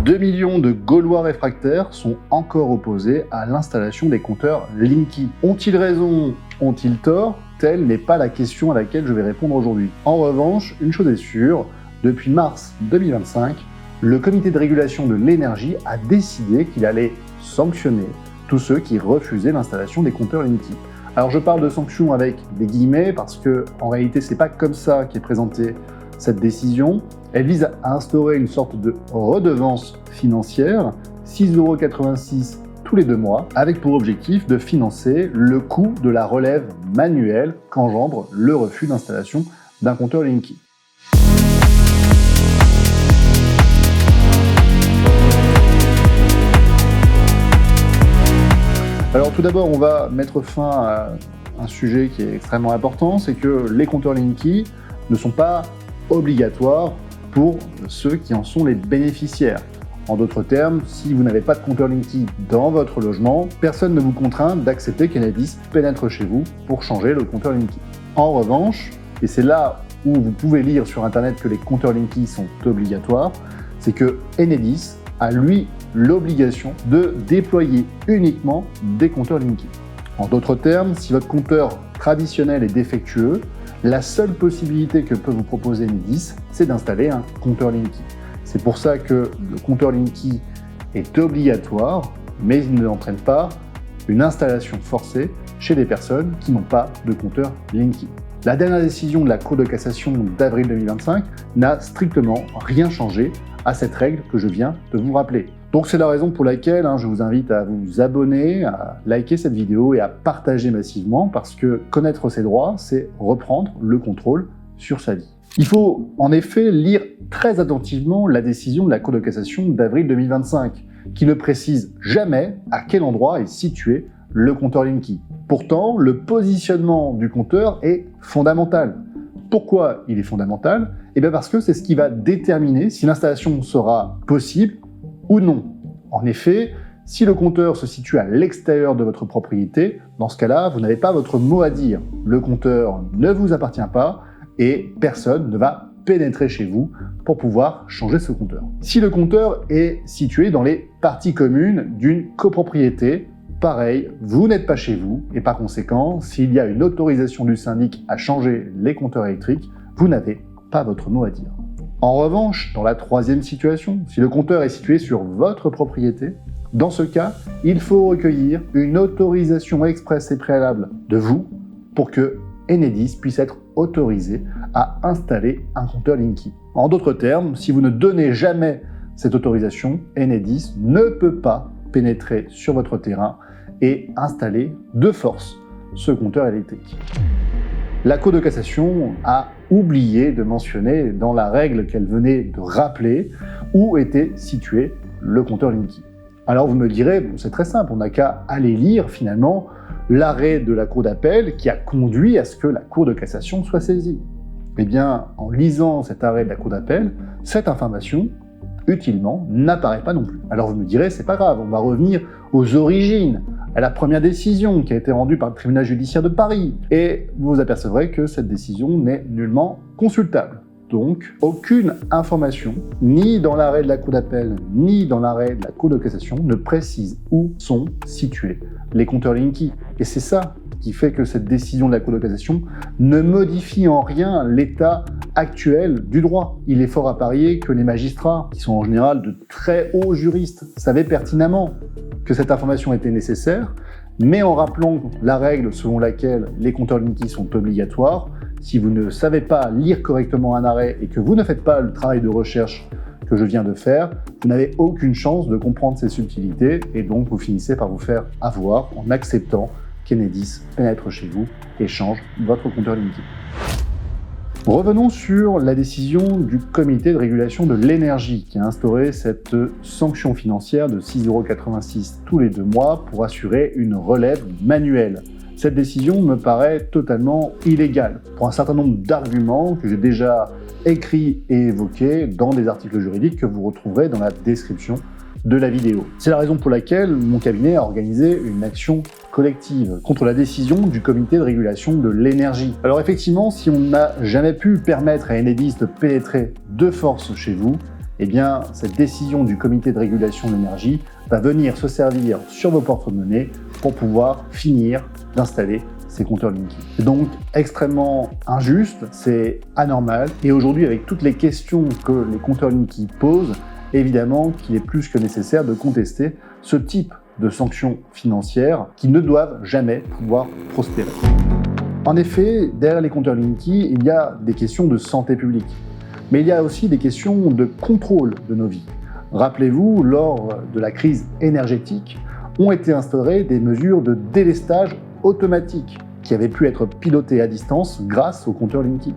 2 millions de Gaulois réfractaires sont encore opposés à l'installation des compteurs Linky. Ont-ils raison? Ont-ils tort? Telle n'est pas la question à laquelle je vais répondre aujourd'hui. En revanche, une chose est sûre, depuis mars 2025, le comité de régulation de l'énergie a décidé qu'il allait sanctionner tous ceux qui refusaient l'installation des compteurs Linky. Alors je parle de sanctions avec des guillemets parce que en réalité c'est pas comme ça qu'est présentée cette décision. Elle vise à instaurer une sorte de redevance financière, 6,86 € tous les 2 mois, avec pour objectif de financer le coût de la relève manuelle qu'engendre le refus d'installation d'un compteur Linky. Alors tout d'abord, on va mettre fin à un sujet qui est extrêmement important, c'est que les compteurs Linky ne sont pas obligatoires pour ceux qui en sont les bénéficiaires. En d'autres termes, si vous n'avez pas de compteur Linky dans votre logement, personne ne vous contraint d'accepter qu'Enedis pénètre chez vous pour changer le compteur Linky. En revanche, et c'est là où vous pouvez lire sur internet que les compteurs Linky sont obligatoires, c'est que Enedis a lui l'obligation de déployer uniquement des compteurs Linky. En d'autres termes, si votre compteur traditionnel est défectueux, la seule possibilité que peut vous proposer Enedis, c'est d'installer un compteur Linky. C'est pour ça que le compteur Linky est obligatoire, mais il n'entraîne pas une installation forcée chez des personnes qui n'ont pas de compteur Linky. La dernière décision de la Cour de cassation d'avril 2025 n'a strictement rien changé à cette règle que je viens de vous rappeler. Donc c'est la raison pour laquelle je vous invite à vous abonner, à liker cette vidéo et à partager massivement, parce que connaître ses droits, c'est reprendre le contrôle sur sa vie. Il faut en effet lire très attentivement la décision de la Cour de cassation d'avril 2025, qui ne précise jamais à quel endroit est situé le compteur Linky. Pourtant, le positionnement du compteur est fondamental. Pourquoi il est fondamental? Eh bien parce que c'est ce qui va déterminer si l'installation sera possible ou non. En effet, si le compteur se situe à l'extérieur de votre propriété, dans ce cas-là, vous n'avez pas votre mot à dire. Le compteur ne vous appartient pas et personne ne va pénétrer chez vous pour pouvoir changer ce compteur. Si le compteur est situé dans les parties communes d'une copropriété, pareil, vous n'êtes pas chez vous et par conséquent, s'il y a une autorisation du syndic à changer les compteurs électriques, vous n'avez pas votre mot à dire. En revanche, dans la troisième situation, si le compteur est situé sur votre propriété, dans ce cas, il faut recueillir une autorisation expresse et préalable de vous pour que Enedis puisse être autorisé à installer un compteur Linky. En d'autres termes, si vous ne donnez jamais cette autorisation, Enedis ne peut pas pénétrer sur votre terrain et installer de force ce compteur électrique. La Cour de cassation a oublié de mentionner dans la règle qu'elle venait de rappeler où était situé le compteur Linky. Alors vous me direz, bon, c'est très simple, on n'a qu'à aller lire finalement l'arrêt de la Cour d'appel qui a conduit à ce que la Cour de cassation soit saisie. Eh bien, en lisant cet arrêt de la Cour d'appel, cette information, utilement, n'apparaît pas non plus. Alors vous me direz, c'est pas grave, on va revenir aux origines, à la première décision qui a été rendue par le tribunal judiciaire de Paris. Et vous vous apercevrez que cette décision n'est nullement consultable. Donc, aucune information, ni dans l'arrêt de la Cour d'appel, ni dans l'arrêt de la Cour de cassation, ne précise où sont situés les compteurs Linky. Et c'est ça qui fait que cette décision de la Cour de cassation ne modifie en rien l'état actuel du droit. Il est fort à parier que les magistrats, qui sont en général de très hauts juristes, savaient pertinemment que cette information était nécessaire, mais en rappelant la règle selon laquelle les compteurs Linky sont obligatoires, si vous ne savez pas lire correctement un arrêt et que vous ne faites pas le travail de recherche que je viens de faire, vous n'avez aucune chance de comprendre ces subtilités et donc vous finissez par vous faire avoir en acceptant qu'Enedis pénètre chez vous et change votre compteur Linky. Revenons sur la décision du comité de régulation de l'énergie qui a instauré cette sanction financière de 6,86 € tous les 2 mois pour assurer une relève manuelle. Cette décision me paraît totalement illégale pour un certain nombre d'arguments que j'ai déjà écrits et évoqués dans des articles juridiques que vous retrouverez dans la description de la vidéo. C'est la raison pour laquelle mon cabinet a organisé une action collective contre la décision du comité de régulation de l'énergie. Alors effectivement, si on n'a jamais pu permettre à Enedis de pénétrer de force chez vous, eh bien, cette décision du comité de régulation de l'énergie va venir se servir sur vos porte-monnaies pour pouvoir finir d'installer ces compteurs Linky. C'est donc extrêmement injuste, c'est anormal, et aujourd'hui, avec toutes les questions que les compteurs Linky posent, évidemment qu'il est plus que nécessaire de contester ce type de sanctions financières qui ne doivent jamais pouvoir prospérer. En effet, derrière les compteurs Linky, il y a des questions de santé publique, mais il y a aussi des questions de contrôle de nos vies. Rappelez-vous, lors de la crise énergétique, ont été instaurées des mesures de délestage automatique qui avaient pu être pilotées à distance grâce aux compteurs Linky.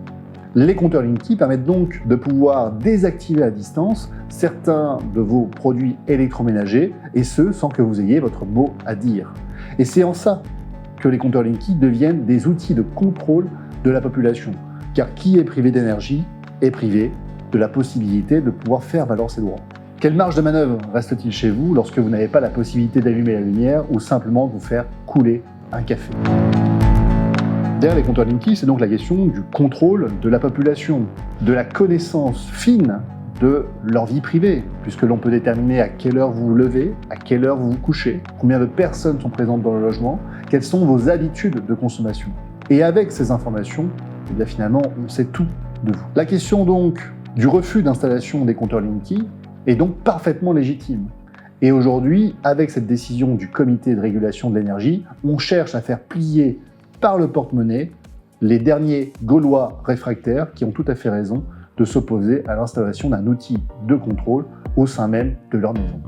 Les compteurs Linky permettent donc de pouvoir désactiver à distance certains de vos produits électroménagers, et ce, sans que vous ayez votre mot à dire. Et c'est en ça que les compteurs Linky deviennent des outils de contrôle de la population. Car qui est privé d'énergie est privé de la possibilité de pouvoir faire valoir ses droits. Quelle marge de manœuvre reste-t-il chez vous lorsque vous n'avez pas la possibilité d'allumer la lumière ou simplement de vous faire couler un café? Derrière les compteurs Linky, c'est donc la question du contrôle de la population, de la connaissance fine de leur vie privée, puisque l'on peut déterminer à quelle heure vous vous levez, à quelle heure vous vous couchez, combien de personnes sont présentes dans le logement, quelles sont vos habitudes de consommation. Et avec ces informations, eh bien finalement, on sait tout de vous. La question donc du refus d'installation des compteurs Linky est donc parfaitement légitime. Et aujourd'hui, avec cette décision du comité de régulation de l'énergie, on cherche à faire plier par le porte-monnaie les derniers Gaulois réfractaires qui ont tout à fait raison de s'opposer à l'installation d'un outil de contrôle au sein même de leur maison.